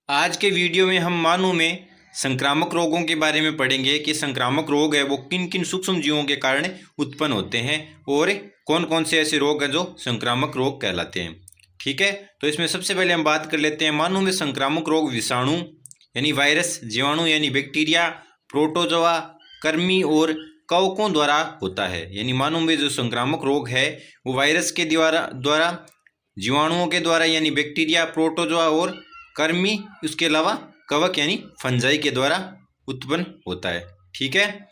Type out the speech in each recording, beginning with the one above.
आज के वीडियो में हम मानव में संक्रामक रोगों के बारे में पढ़ेंगे कि संक्रामक रोग है वो किन किन सूक्ष्म जीवों के कारण उत्पन्न होते हैं और कौन कौन से ऐसे रोग हैं जो संक्रामक रोग कहलाते हैं। ठीक है, तो इसमें सबसे पहले हम बात कर लेते हैं मानव में संक्रामक रोग विषाणु यानी वायरस, जीवाणु यानी बैक्टीरिया, प्रोटोजोआ, कृमि और कवकों द्वारा होता है। यानी मानव में जो संक्रामक रोग है वो वायरस के द्वारा जीवाणुओं के द्वारा यानी बैक्टीरिया, प्रोटोजोआ और कृमि, उसके अलावा कवक यानी फंजाई के द्वारा उत्पन्न होता है। ठीक है,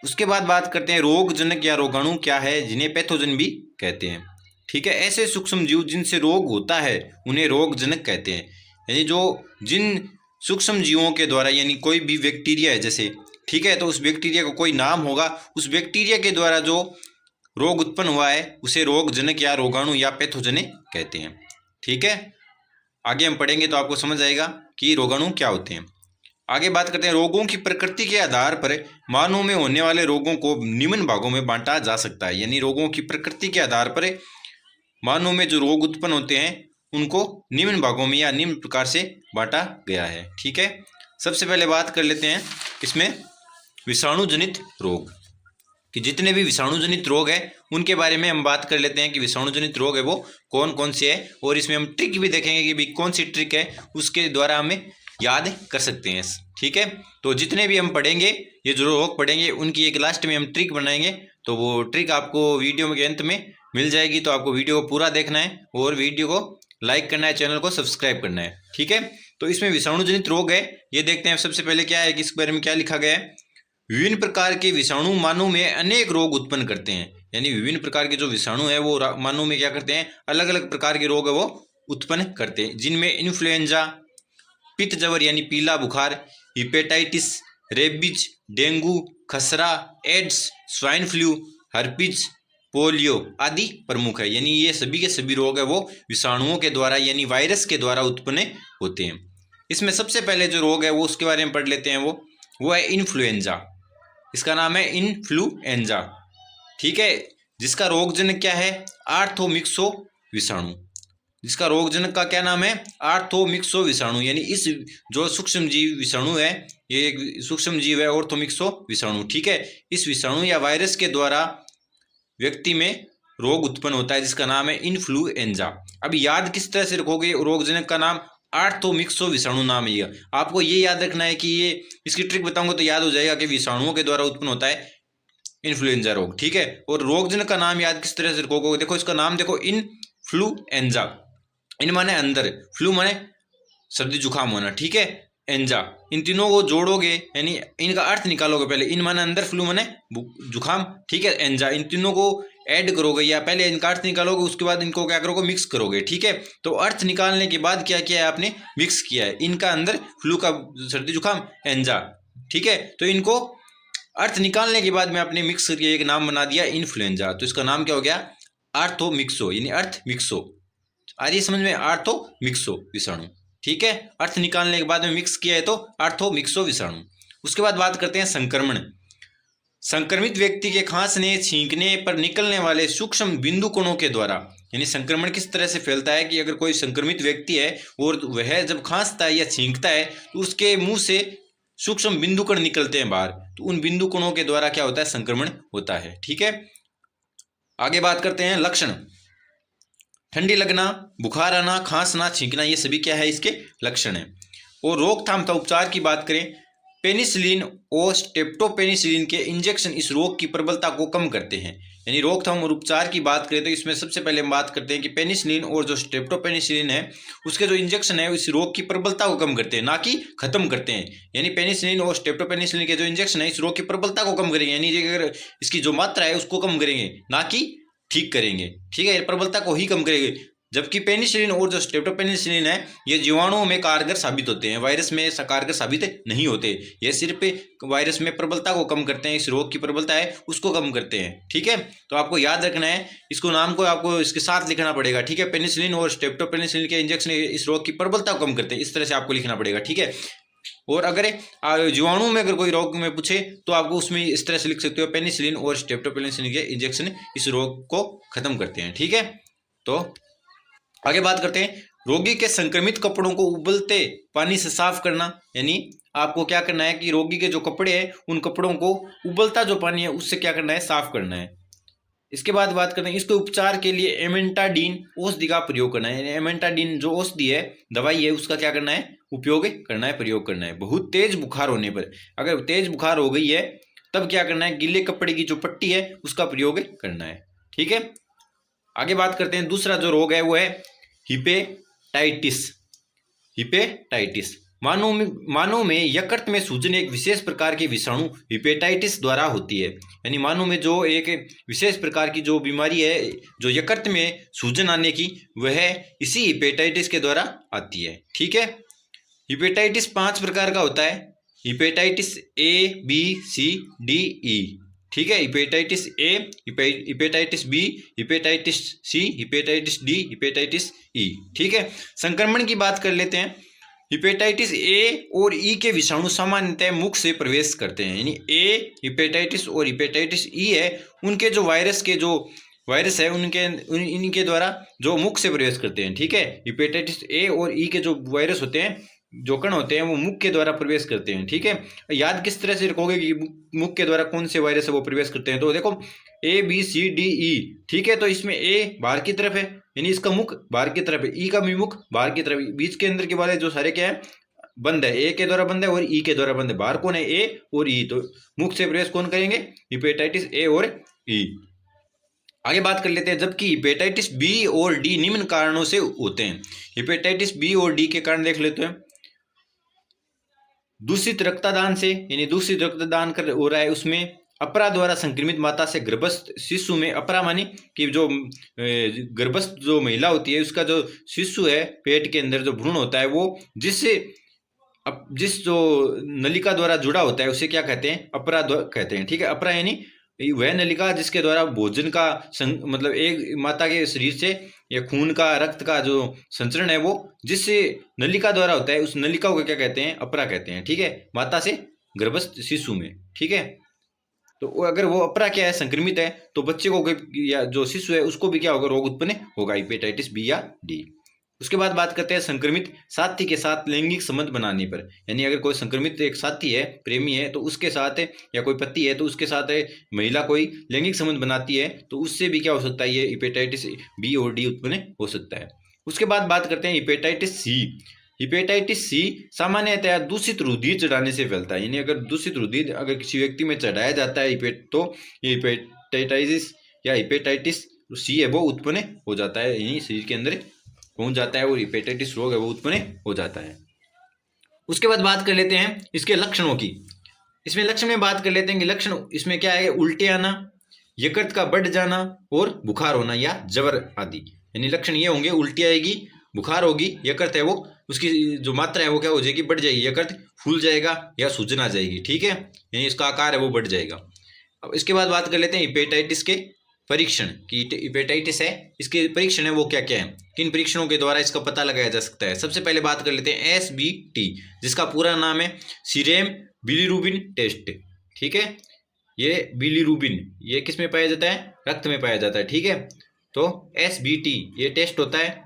उसके बाद बात करते हैं रोगजनक या रोगाणु क्या है, जिन्हें पैथोजन भी कहते हैं। ठीक है, ऐसे सूक्ष्म जीव जिनसे रोग होता है उन्हें रोगजनक कहते हैं। यानी जो जिन सूक्ष्म जीवों के द्वारा यानी कोई भी बैक्टीरिया है जैसे, ठीक है, तो उस बैक्टीरिया का कोई नाम होगा, उस बैक्टीरिया के द्वारा जो रोग उत्पन्न हुआ है उसे रोगजनक या रोगाणु या पैथोजन कहते हैं। ठीक है, आगे हम पढ़ेंगे तो आपको समझ आएगा कि रोगाणु क्या होते हैं। आगे बात करते हैं रोगों की प्रकृति के आधार पर मानव में होने वाले रोगों को निम्न भागों में बांटा जा सकता है। यानी रोगों की प्रकृति के आधार पर मानव में जो रोग उत्पन्न होते हैं उनको निम्न भागों में या निम्न प्रकार से बांटा गया है। ठीक है, सबसे पहले बात कर लेते हैं इसमें विषाणु जनित रोग, कि जितने भी विषाणु जनित रोग है उनके बारे में हम बात कर लेते हैं कि विषाणु जनित रोग है वो कौन कौन से है, और इसमें हम ट्रिक भी देखेंगे कि भी कौन सी ट्रिक है उसके द्वारा हमें याद कर सकते हैं। ठीक है, तो जितने भी हम पढ़ेंगे ये जो रोग पढ़ेंगे उनकी एक लास्ट में हम ट्रिक बनाएंगे, तो वो ट्रिक आपको वीडियो के अंत में मिल जाएगी। तो आपको वीडियो को पूरा देखना है और वीडियो को लाइक करना है, चैनल को सब्सक्राइब करना है। ठीक है, तो इसमें विषाणु जनित रोग है, ये देखते हैं सबसे पहले क्या है कि इस बारे में क्या लिखा गया है। विभिन्न प्रकार के विषाणु मानव में अनेक रोग उत्पन्न करते हैं। यानी विभिन्न प्रकार के जो विषाणु है वो मानव में क्या करते हैं, अलग अलग प्रकार के रोग है वो उत्पन्न करते हैं, जिनमें इन्फ्लुएंजा, पित्त जवर यानी पीला बुखार, हिपेटाइटिस, रेबीज, डेंगू, खसरा, AIDS, swine flu, herpes, polio आदि प्रमुख है। यानी ये सभी के सभी रोग है वो विषाणुओं के द्वारा यानी वायरस के द्वारा उत्पन्न होते हैं। इसमें सबसे पहले जो रोग है वो उसके बारे में पढ़ लेते हैं, वो है इन्फ्लुएंजा। इसका नाम है इन्फ्लुएंजा। ठीक है, जिसका रोगजनक क्या है, आर्थोमिक्सो विषाणु। जिसका रोगजनक का क्या नाम है, आर्थोमिक्सो विषाणु। यानी इस जो सूक्ष्म जीव विषाणु है ये एक सूक्ष्म जीव है ऑर्थोमिक्सो विषाणु। ठीक है, इस विषाणु या वायरस के द्वारा व्यक्ति में रोग उत्पन्न होता है जिसका नाम है इन्फ्लुएंजा। अब याद किस तरह से रखोगे रोगजनक का नाम, आर्थोमिक्सो विषाणु नाम है। आपको ये याद रखना है कि ये इसकी ट्रिक बताऊंगा तो याद हो जाएगा कि विषाणुओं के द्वारा उत्पन्न होता है इन्फ्लुएंजा रोग। ठीक है, और रोगजनक का नाम याद किस तरह से रखोगे, देखो इसका नाम देखो इन्फ्लुएंजा। इन माने अंदर, फ्लू माने सर्दी जुकाम होना, ठीक है, एंजा, इन तीनों को जोड़ोगे यानी इनका अर्थ निकालोगे। पहले इन माने अंदर, फ्लू माने जुकाम, ठीक है, एंजा, इन तीनों को ऐड करोगे या पहले इनका अर्थ निकालोगे उसके बाद इनको क्या करोगे, मिक्स करोगे। ठीक है, तो अर्थ निकालने के बाद क्या किया है आपने, मिक्स किया है। इनका अंदर फ्लू का सर्दी जुकाम, एंजा, ठीक है, तो इनको अर्थ निकालने के बाद में आपने मिक्स करके एक नाम बना दिया इन्फ्लुएंजा। तो इसका नाम क्या हो गया, आर्थोमिक्सो, यानी अर्थ मिक्सो। आ रही समझ में, आर्थोमिक्सो विषाणु। ठीक है, अर्थ निकालने के बाद में मिक्स किया है तो आर्थोमिक्सो विषाणु। उसके बाद बात करते हैं संक्रमण। संक्रमित व्यक्ति के खांसने छींकने पर निकलने वाले सूक्ष्म बिंदु कणों के द्वारा। यानी संक्रमण किस तरह से फैलता है कि अगर कोई संक्रमित व्यक्ति है और वह जब खांसता है या छींकता है तो उसके मुंह से सूक्ष्म बिंदु कण निकलते हैं बाहर, तो उन बिंदु कणों के द्वारा क्या होता है, संक्रमण होता है। ठीक है, आगे बात करते हैं लक्षण। ठंडी लगना, बुखार आना, खांसना, छींकना, ये सभी क्या है, इसके लक्षण हैं। और रोकथाम तथा उपचार की बात करें, पेनिसिलिन और स्ट्रेप्टोपेनिसिलिन के इंजेक्शन इस रोग की प्रबलता को कम करते हैं। यानी रोकथाम और उपचार की बात करें तो इसमें सबसे पहले हम बात करते हैं कि पेनिसिलिन और जो स्ट्रेप्टोपेनिसिलिन है उसके जो इंजेक्शन है इस रोग की प्रबलता को कम करते हैं, ना कि खत्म करते हैं। यानी पेनिसिलिन और स्ट्रेप्टोपेनिसिलिन के जो इंजेक्शन है इस रोग की प्रबलता को कम करेंगे, यानी अगर इसकी जो मात्रा है उसको कम करेंगे, ना कि ठीक करेंगे। ठीक है, प्रबलता को ही कम करेंगे। जबकि पेनिसिलिन और जो स्ट्रेप्टोपेनिसिलिन है ये जीवाणुओं में कारगर साबित होते हैं, वायरस में कारगर साबित नहीं होते। ये सिर्फ वायरस में प्रबलता को कम करते हैं, इस रोग की प्रबलता है उसको कम करते हैं। ठीक है, तो आपको याद रखना है, इसको नाम को आपको इसके साथ लिखना पड़ेगा। ठीक है, पेनिसिलिन और स्ट्रेप्टोपेनिसिलिन के इंजेक्शन इस रोग की प्रबलता को कम करते हैं, इस तरह से आपको लिखना पड़ेगा। ठीक है, और अगर जीवाणु में अगर कोई रोग में पूछे तो आपको उसमें इस तरह से लिख सकते हो, पेनिसिलिन और स्ट्रेप्टोपेनिसिलिन के इंजेक्शन इस रोग को खत्म करते हैं। ठीक है, तो आगे बात करते हैं रोगी के संक्रमित कपड़ों को उबलते पानी से साफ करना, यानी आपको क्या करना है कि रोगी के जो कपड़े हैं उन कपड़ों को उबलता जो पानी है उससे क्या करना है, साफ करना है। इसके बाद बात करते हैं इसके उपचार के लिए एमेंटाडीन औषधि का प्रयोग करना है। एमेंटाडीन जो औषधि है, दवाई है, उसका क्या करना है, उपयोग करना है, प्रयोग करना है। बहुत तेज बुखार होने पर, अगर तेज बुखार हो गई है तब क्या करना है, गीले कपड़े की जो पट्टी है उसका प्रयोग करना है। ठीक है, आगे बात करते हैं। दूसरा जो रोग है वो है हिपेटाइटिस। हिपेटाइटिस मानव में यकृत में सूजन एक विशेष प्रकार की विषाणु हिपेटाइटिस द्वारा होती है। यानी मानव में जो एक विशेष प्रकार की जो बीमारी है, जो यकृत में सूजन आने की, वह इसी हिपेटाइटिस के द्वारा आती है। ठीक है, हिपेटाइटिस 5 प्रकार का होता है। Hepatitis A, B, C, D, E. ठीक है, hepatitis A, hepatitis B, hepatitis C, hepatitis D, hepatitis E. ठीक है, संक्रमण की बात कर लेते हैं। हिपेटाइटिस ए और ई के विषाणु सामान्यतः मुख से प्रवेश करते हैं। यानी ए हिपेटाइटिस और हिपेटाइटिस ई है, उनके जो वायरस है इनके द्वारा जो मुख से प्रवेश करते हैं। ठीक है, हिपेटाइटिस ए और ई के जो वायरस होते हैं, जो कण होते हैं, वो मुख के द्वारा प्रवेश करते हैं। ठीक है, याद किस तरह से रखोगे कि मुख के द्वारा कौन से वायरस है वो प्रवेश करते हैं, तो देखो ए, बी, सी, डी, ई। ठीक है, तो इसमें ए बाहर की तरफ है, यानी इसका मुख बाहर की तरफ है, ई का भी मुख बाहर की तरफ, बीच के अंदर के वाले जो सारे क्या है, बंद है, ए के द्वारा बंद है और ई के द्वारा बंद है। बाहर कौन है, ए और ई, तो मुख से प्रवेश कौन करेंगे, हिपेटाइटिस ए और ई। आगे बात कर लेते हैं। जबकि हिपेटाइटिस बी और डी निम्न कारणों से होते हैं। हिपेटाइटिस बी और डी के कारण देख लेते हैं। दूषित रक्तदान से, यानी दूषित रक्तदान कर हो रहा है, उसमें अपरा द्वारा संक्रमित माता से गर्भस्थ शिशु में, अपरा मानी कि जो गर्भस्थ जो महिला होती है उसका जो शिशु है पेट के अंदर जो भ्रूण होता है, वो जिस जो नलिका द्वारा जुड़ा होता है उसे क्या कहते हैं, अपरा कहते हैं। ठीक है, अपरा यानी वह नलिका जिसके द्वारा भोजन का मतलब एक माता के शरीर से या खून का, रक्त का जो संचरण है वो जिस नलिका द्वारा होता है, उस नलिका को क्या कहते हैं, अपरा कहते हैं। ठीक है, माता से गर्भस्थ शिशु में। ठीक है, तो अगर वो अपरा क्या है, संक्रमित है, तो बच्चे को या जो शिशु है उसको भी क्या होगा, रोग उत्पन्न होगा, हिपेटाइटिस बी या डी। उसके बाद बात करते हैं संक्रमित साथी के साथ लैंगिक संबंध बनाने पर। यानी अगर कोई संक्रमित एक साथी है, प्रेमी है, तो उसके साथ, या कोई पति है तो उसके साथ महिला कोई लैंगिक संबंध बनाती है, तो उससे भी क्या हो सकता है, ये हिपेटाइटिस बी और डी उत्पन्न हो सकता है। उसके बाद बात करते हैं हिपेटाइटिस सी। हिपेटाइटिस सी सामान्यतया दूषित रुधिर चढ़ाने से फैलता है। यानी अगर दूषित रुधिर अगर किसी व्यक्ति में चढ़ाया जाता है तो ये हिपेटाइटिस या हिपेटाइटिस सी है वो उत्पन्न हो जाता है, यानी शरीर के अंदर पहुंच जाता है और हिपेटाइटिस रोग है वो उत्पन्न हो जाता है। उसके बाद बात कर लेते हैं इसके लक्षणों की। इसमें लक्षण में बात कर लेते हैं कि लक्षण इसमें क्या है, उल्टे आना, यकृत का बढ़ जाना और बुखार होना या जवर आदि। यानी लक्षण ये होंगे, उल्टी आएगी, बुखार होगी, यकृत है वो उसकी जो मात्रा है वो क्या हो जाएगी, बढ़ जाएगी, यकृत फूल जाएगा या सूजन आ जाएगी। ठीक है, यानी इसका आकार है वो बढ़ जाएगा। अब इसके बाद बात कर लेते हैं हिपेटाइटिस के परीक्षण की। हिपेटाइटिस है, इसके परीक्षण है वो क्या क्या है, किन परीक्षणों के द्वारा इसका पता लगाया जा सकता है। सबसे पहले बात कर लेते हैं SBT, जिसका पूरा नाम है सीरम बिलीरुबिन टेस्ट। ठीक है, ये बिलीरुबिन ये किस में पाया जाता है, रक्त में पाया जाता है। ठीक है, तो SBT ये टेस्ट होता है।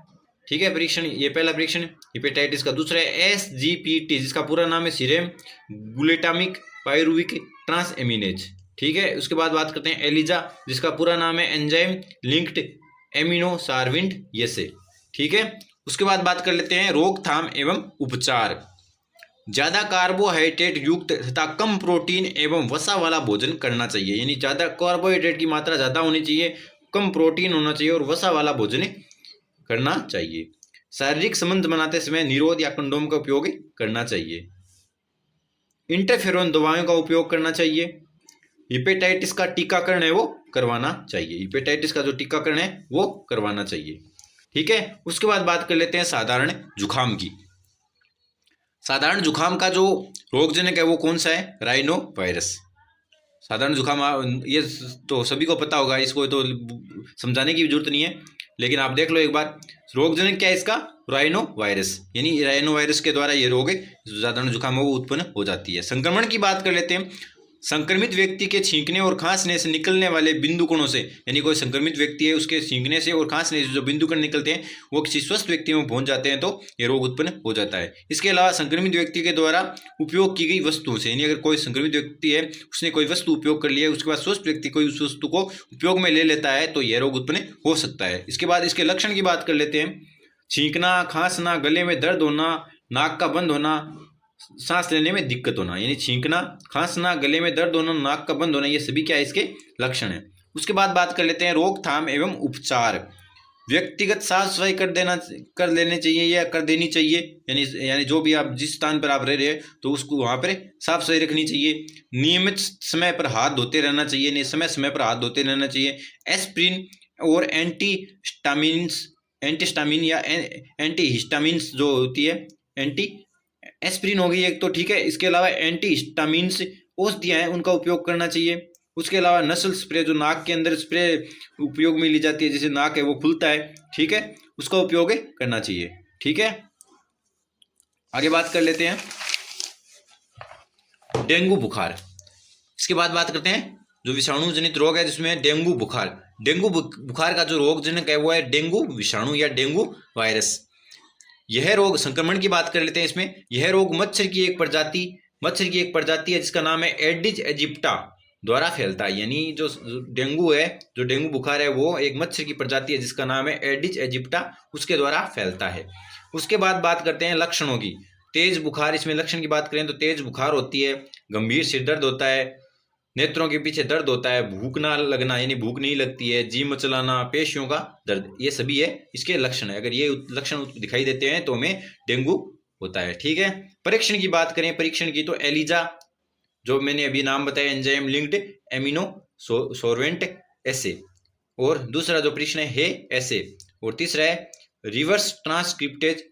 ठीक है, परीक्षण, ये पहला परीक्षण हिपेटाइटिस का। दूसरा है SGPT, जिसका पूरा नाम है सीरम ग्लूटामिक पायरुविक ट्रांसएमिनेज। ठीक है, उसके बाद बात करते हैं एलिजा, जिसका पूरा नाम है एंजाइम लिंक्ड एमिनोसार्विंट एसे। ठीक है, उसके बाद बात कर लेते हैं रोकथाम एवं उपचार। ज़्यादा कार्बोहाइड्रेट युक्त तथा कम प्रोटीन एवं वसा वाला भोजन करना चाहिए। यानी ज़्यादा कार्बोहाइड्रेट की मात्रा ज़्यादा होनी चाहिए, कम प्रोटीन होना चाहिए और वसा वाला भोजन करना चाहिए। शारीरिक संबंध बनाते समय निरोध या कंडोम का उपयोग करना चाहिए। इंटरफेरोन दवाओं का उपयोग करना चाहिए। हिपेटाइटिस का टीकाकरण है वो करवाना चाहिए। हिपेटाइटिस का जो टीकाकरण है वो करवाना चाहिए। ठीक है, उसके बाद बात कर लेते हैं साधारण जुखाम की। साधारण जुखाम का जो रोगजनक है वो कौन सा है, राइनो वायरस। साधारण जुखाम ये तो सभी को पता होगा, इसको तो समझाने की जरूरत नहीं है, लेकिन आप देख लो एक बार, रोगजनक क्या है इसका, राइनो वायरस। यानी राइनो वायरस के द्वारा ये रोग साधारण जुखाम वो उत्पन्न हो जाती है। संक्रमण की बात कर लेते हैं संक्रमित व्यक्ति के छींकने और खांसने से निकलने वाले बिंदु कणों से, यानी कोई संक्रमित व्यक्ति है उसके छींकने से और खांसने से जो बिंदु कण निकलते हैं वो किसी स्वस्थ व्यक्ति में पहुंच जाते हैं तो ये रोग उत्पन्न हो जाता है। इसके अलावा संक्रमित व्यक्ति के द्वारा उपयोग की गई वस्तुओं से, यानी अगर कोई संक्रमित व्यक्ति है उसने कोई वस्तु उपयोग कर लिया है, उसके बाद स्वस्थ व्यक्ति कोई उस वस्तु को उपयोग में ले लेता है तो यह रोग उत्पन्न हो सकता है। इसके बाद इसके लक्षण की बात कर लेते हैं। छींकना, खांसना, गले में दर्द होना, नाक का बंद होना, सांस लेने में दिक्कत होना, यानी छींकना, खांसना, गले में दर्द होना, नाक का बंद होना, ये सभी क्या है इसके लक्षण है। उसके बाद बात कर लेते हैं रोकथाम एवं उपचार। व्यक्तिगत साफ सफाई कर लेने चाहिए या कर देनी चाहिए, यानी जो भी आप जिस स्थान पर आप रह रहे हैं तो उसको वहाँ पर साफ सफाई रखनी चाहिए। नियमित समय पर हाथ धोते रहना चाहिए, नहीं समय समय पर हाथ धोते रहना चाहिए। एस्प्रिन और एंटीस्टामिन या एंटीहिस्टामिन्स जो होती है, एस्प्रिन हो गई एक तो, ठीक है। इसके अलावा एंटीहिस्टामिन्स औषधियाँ हैं उनका उपयोग करना चाहिए। उसके अलावा नसल स्प्रे, जो नाक के अंदर स्प्रे उपयोग में ली जाती है, जैसे नाक है वो खुलता है, ठीक है, उसका उपयोग करना चाहिए, ठीक है। आगे बात कर लेते हैं डेंगू बुखार। इसके बाद बात करते हैं जो विषाणु जनित रोग है जिसमें डेंगू बुखार। डेंगू बुखार का जो रोग जनक है वो है डेंगू विषाणु या डेंगू वायरस। यह रोग, संक्रमण की बात कर लेते हैं इसमें। यह रोग मच्छर की एक प्रजाति है जिसका नाम है एडिज एजिप्टा द्वारा फैलता है। यानी जो डेंगू है, जो डेंगू बुखार है वो एक मच्छर की प्रजाति है जिसका नाम है एडिज एजिप्टा, उसके द्वारा फैलता है। उसके बाद बात करते हैं लक्षणों की। तेज बुखार, इसमें लक्षण की बात करें तो तेज बुखार होती है, गंभीर सिर दर्द होता है, नेत्रों के पीछे दर्द होता है, भूख ना लगना यानी भूख नहीं लगती है, जी मचलाना, पेशियों का दर्द, ये सभी है इसके लक्षण है। अगर ये लक्षण दिखाई देते हैं तो हमें डेंगू होता है, ठीक है। परीक्षण की बात करें, परीक्षण की तो एलिजा, जो मैंने अभी नाम बताया, एंजाइम लिंक्ड एमिनो सोर्वेंट एसे, और दूसरा जो परीक्षण है एसे, और तीसरा है reverse transcriptase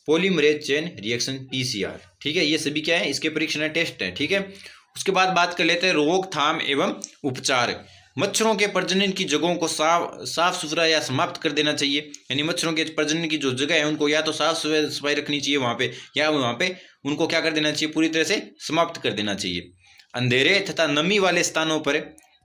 polymerase chain reaction PCR, ठीक है। ये सभी क्या है इसके परीक्षण है, टेस्ट है, ठीक है। उसके बाद बात कर लेते हैं रोकथाम एवं उपचार। मच्छरों के प्रजनन की जगहों को साफ सुथरा या समाप्त कर देना चाहिए, यानी मच्छरों के प्रजनन की जो जगह है उनको या तो साफ सफाई रखनी चाहिए वहाँ पे, या वहाँ पे उनको क्या कर देना चाहिए, पूरी तरह से समाप्त कर देना चाहिए। अंधेरे तथा नमी वाले स्थानों पर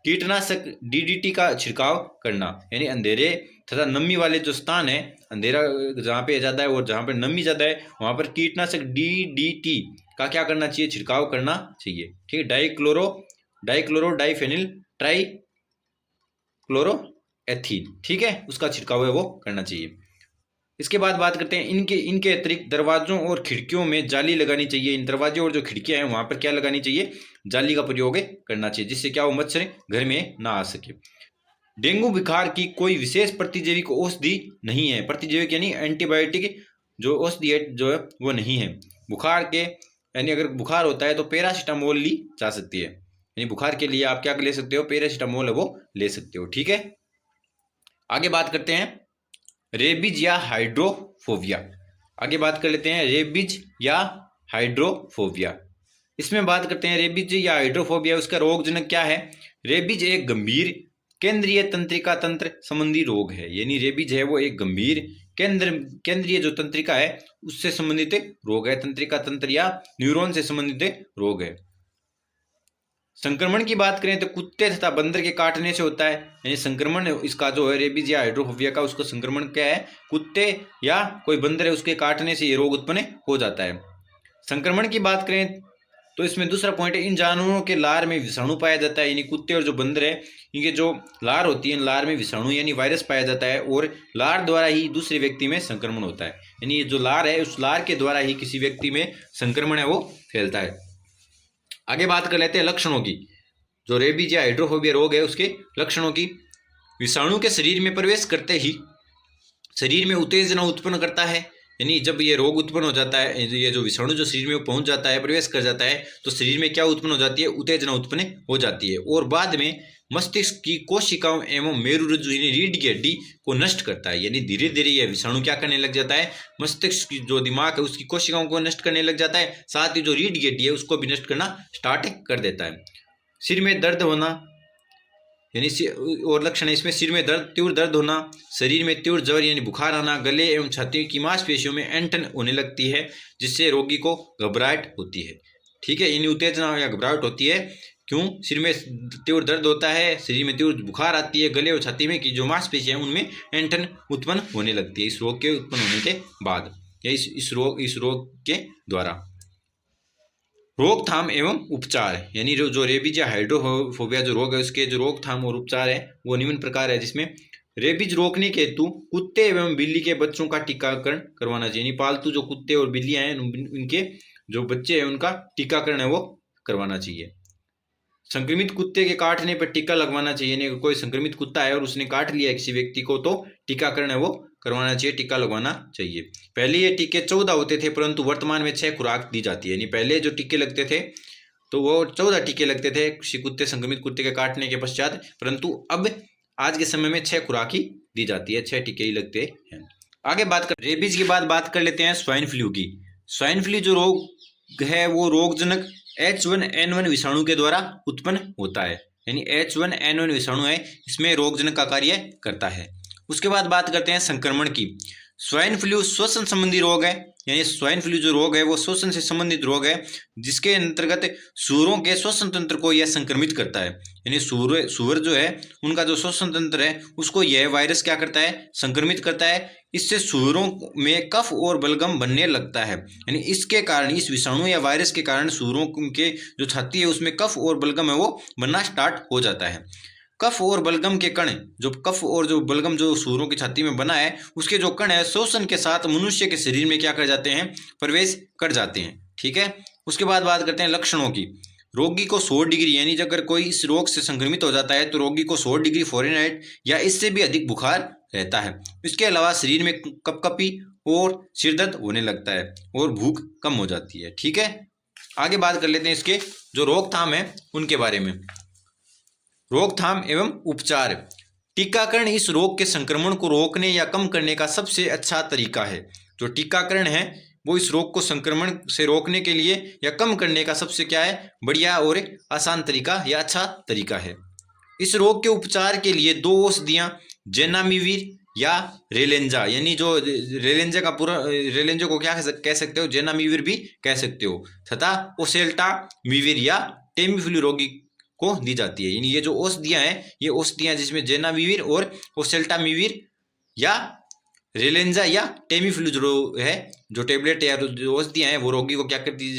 कीटनाशक डीडीटी का छिड़काव करना, यानी अंधेरे तथा नमी वाले जो स्थान है, अंधेरा जहाँ पे ज़्यादा है और जहाँ पर नमी ज़्यादा है वहाँ पर कीटनाशक डीडीटी का क्या करना चाहिए, छिड़काव करना चाहिए, ठीक है। डाइक्लोरो डाइफेनिल ट्राइक्लोरोएथीन, ठीक है, उसका छिड़काव है वो करना चाहिए। इसके बाद बात करते हैं इनके अतिरिक्त दरवाजों और खिड़कियों में जाली लगानी चाहिए। इन दरवाजे और जो खिड़कियां हैं वहां पर क्या लगानी चाहिए, जाली का प्रयोग करना चाहिए, जिससे क्या वो मच्छर घर में ना आ सके। डेंगू बुखार की कोई विशेष प्रतिजैविक औषधि नहीं है, प्रतिजैविक यानी एंटीबायोटिक जो औषधि है जो है वो नहीं है। बुखार के यानी अगर बुखार होता है तो पैरासीटामोल ली जा सकती है, यानी बुखार के लिए आप क्या ले सकते हो, पैरासीटामोल है वो ले सकते हो, ठीक है। आगे बात करते हैं रेबीज या हाइड्रोफोबिया। आगे बात कर लेते हैं रेबीज या हाइड्रोफोबिया। इसमें बात करते हैं रेबीज या हाइड्रोफोबिया, उसका रोग जनक क्या है। रेबीज एक गंभीर केंद्रीय तंत्रिका तंत्र संबंधी रोग है, यानी रेबीज है वो एक गंभीर केंद्रीय जो तंत्रिका है उससे संबंधित रोग है, तंत्रिका तंत्र या न्यूरॉन से संबंधित रोग है। संक्रमण की बात करें तो कुत्ते तथा बंदर के काटने से होता है, यानी संक्रमण इसका जो है रेबीज या हाइड्रोफोबिया का, उसका संक्रमण क्या है, कुत्ते या कोई बंदर है उसके काटने से ये रोग उत्पन्न हो जाता है। संक्रमण की बात करें तो इसमें दूसरा पॉइंट है इन जानवरों के लार में विषाणु पाया जाता है, यानी कुत्ते और जो बंदर है इनके जो लार होती है, इन लार में विषाणु यानी वायरस पाया जाता है, और लार द्वारा ही दूसरे व्यक्ति में संक्रमण होता है, यानी जो लार है उस लार के द्वारा ही किसी व्यक्ति में संक्रमण है वो फैलता है। आगे बात कर लेते हैं लक्षणों की। जो रेबीज या हाइड्रोफोबिया रोग है उसके लक्षणों की। विषाणु के शरीर में प्रवेश करते ही शरीर में उत्तेजना उत्पन्न करता है, यानी जब ये रोग उत्पन्न हो जाता है, ये जो विषाणु जो शरीर में पहुंच जाता है, प्रवेश कर जाता है, तो शरीर में क्या उत्पन्न हो जाती है, उत्तेजना उत्पन्न हो जाती है, और बाद में मस्तिष्क की कोशिकाओं एवं मेरुरज्जु यानी रीढ़ की हड्डी को नष्ट करता है, यानी धीरे धीरे यह विषाणु क्या करने लग जाता है, मस्तिष्क की जो दिमाग है उसकी कोशिकाओं को नष्ट करने लग जाता है, साथ ही जो रीढ़ की हड्डी है उसको भी नष्ट करना स्टार्ट कर देता है। सिर में दर्द होना, यानी और लक्षण है इसमें सिर में तीव्र दर्द होना, शरीर में तीव्र ज्वर यानी बुखार आना, गले एवं छाती की मांसपेशियों में ऐंठन होने लगती है जिससे रोगी को घबराहट होती है, ठीक है, यानी उत्तेजना या घबराहट होती है, क्यों? सिर में तीव्र दर्द होता है, शरीर में तीव्र बुखार आती है, गले और छाती में की जो मांसपेशियां हैं उनमें ऐंठन उत्पन्न होने लगती है इस रोग के उत्पन्न होने के बाद या इस रोग के द्वारा। रोकथाम एवं उपचार, यानी जो रेबीज या हाइड्रोफोबिया जो रोग है उसके जो रोकथाम और उपचार है वो निम्न प्रकार है, जिसमें रेबीज रोकने के हेतु कुत्ते एवं बिल्ली के बच्चों का टीकाकरण करवाना चाहिए, यानी पालतू जो कुत्ते और बिल्लियां हैं उनके जो बच्चे हैं उनका टीकाकरण है वो करवाना चाहिए। संक्रमित कुत्ते के काटने पर टीका लगवाना चाहिए, यानी अगर कोई संक्रमित कुत्ता है और उसने काट लिया किसी व्यक्ति को तो टीकाकरण है वो करवाना चाहिए, टीका लगवाना चाहिए। पहले ये टीके 14 होते थे परंतु वर्तमान में 6 खुराक दी जाती है, यानी पहले जो टीके लगते थे तो वो 14 टीके लगते थे किसी संक्रमित कुत्ते के काटने के पश्चात, परंतु अब आज के समय में 6 खुराक ही दी जाती है, 6 टीके ही लगते हैं। आगे रेबीज के बाद बात कर लेते हैं स्वाइन फ्लू की। स्वाइन फ्लू जो रोग है वो रोगजनक H1N1 विषाणु के द्वारा उत्पन्न होता है, यानी H1N1 विषाणु है इसमें रोगजनक का कार्य करता है। उसके बाद बात करते हैं संक्रमण की। स्वाइन फ्लू श्वसन संबंधी रोग है, यानी स्वाइन फ्लू जो रोग है वो श्वसन से संबंधित रोग है जिसके अंतर्गत सूअरों के श्वसन तंत्र को यह संक्रमित करता है, यानी सूअर जो है उनका जो श्वसन तंत्र है उसको यह वायरस क्या करता है? संक्रमित करता है। इससे सूअरों में कफ और बलगम बनने लगता है, यानी इसके कारण इस विषाणु या वायरस के कारण सूअरों के जो छाती है उसमें कफ और बलगम है वो बनना स्टार्ट हो जाता है। कफ और बलगम के कण, जो कफ और जो बलगम जो सूअरों की छाती में बना है उसके जो कण है श्वसन के साथ मनुष्य के शरीर में क्या कर जाते हैं? प्रवेश कर जाते हैं। ठीक है। उसके बाद बात करते हैं लक्षणों की। रोगी को 100 डिग्री, यानी अगर कोई इस रोग से संक्रमित हो जाता है तो रोगी को 100 डिग्री फ़ारेनहाइट या इससे भी अधिक बुखार रहता है। इसके अलावा शरीर में कपकपी और सिरदर्द होने लगता है और भूख कम हो जाती है। ठीक है। आगे बात कर लेते हैं इसके जो रोकथाम है उनके बारे में। रोकथाम एवं उपचार। टीकाकरण इस रोग के संक्रमण को रोकने या कम करने का सबसे अच्छा तरीका है। जो टीकाकरण है वो इस रोग को संक्रमण से रोकने के लिए या कम करने का सबसे क्या है? बढ़िया और आसान तरीका या अच्छा तरीका है। इस रोग के उपचार के लिए 2 औषधियाँ जेनामिविर या रेलेंजा, यानी जो रेलेंजा का पूरा रेलेंजा को क्या कह सकते हो? जेनामिविर भी कह सकते हो, तथा ओसेल्टामिविर या टेमीफ्लू रोगी को दी जाती है। यानी ये जो औषधियाँ हैं ये औषधियाँ जिसमें जेनामिविर और ओसेल्टामिविर या रेलेंजा या टेमीफ्लू जो है जो टेबलेट या जो औषधियाँ हैं वो रोगी को क्या कर दी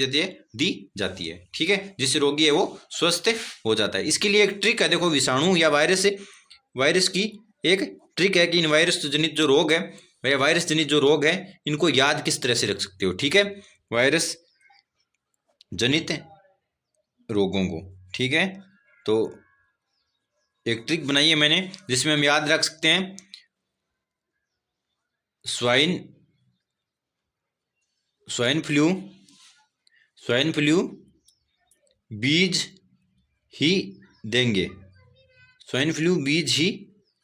जाती है। ठीक है, जिससे रोगी है वो स्वस्थ हो जाता है। इसके लिए एक ट्रिक है, देखो विषाणु या वायरस की एक ट्रिक है कि इन वायरस जनित जो रोग है या वायरस जनित जो रोग है इनको याद किस तरह से रख सकते हो। ठीक है, वायरस जनित रोगों को। ठीक है, तो एक ट्रिक बनाई है मैंने जिसमें हम याद रख सकते हैं स्वाइन फ्लू बीज ही देंगे, स्वाइन फ्लू बीज ही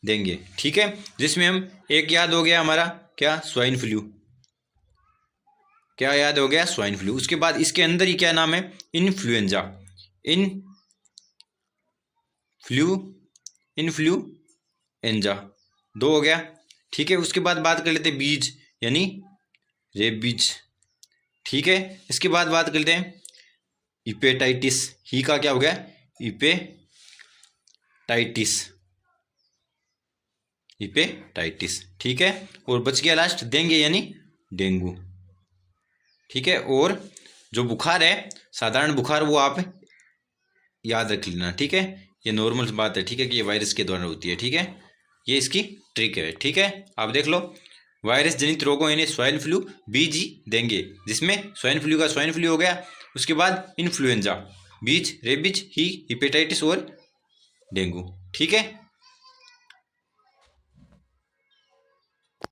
देंगे। ठीक है, जिसमें हम एक याद हो गया हमारा क्या? Swine flu. क्या याद हो गया? Swine flu. उसके बाद इसके अंदर ही क्या नाम है? इन्फ्लुएंजा। इन्फ्लुएंजा 2 हो गया। ठीक है, उसके बाद बात कर लेते हैं बीज यानी रेबीज। ठीक है, इसके बाद बात करते हैं हिपेटाइटिस। ही का क्या हो गया? हिपेटाइटिस। ठीक है, और बच गया लास्ट देंगे यानी डेंगू। ठीक है, और जो बुखार है साधारण बुखार वो आप याद रख लेना। ठीक है, ये नॉर्मल बात है। ठीक है, कि ये वायरस के द्वारा होती है। ठीक है, ये इसकी ट्रिक है। ठीक है, आप देख लो वायरस जनित रोगों यानी स्वाइन फ्लू बीज ही देंगे, जिसमें स्वाइन फ्लू का स्वाइन फ्लू हो गया, उसके बाद इन्फ्लुएंजा, बीज रेबीज, ही हिपेटाइटिस और डेंगू। ठीक है।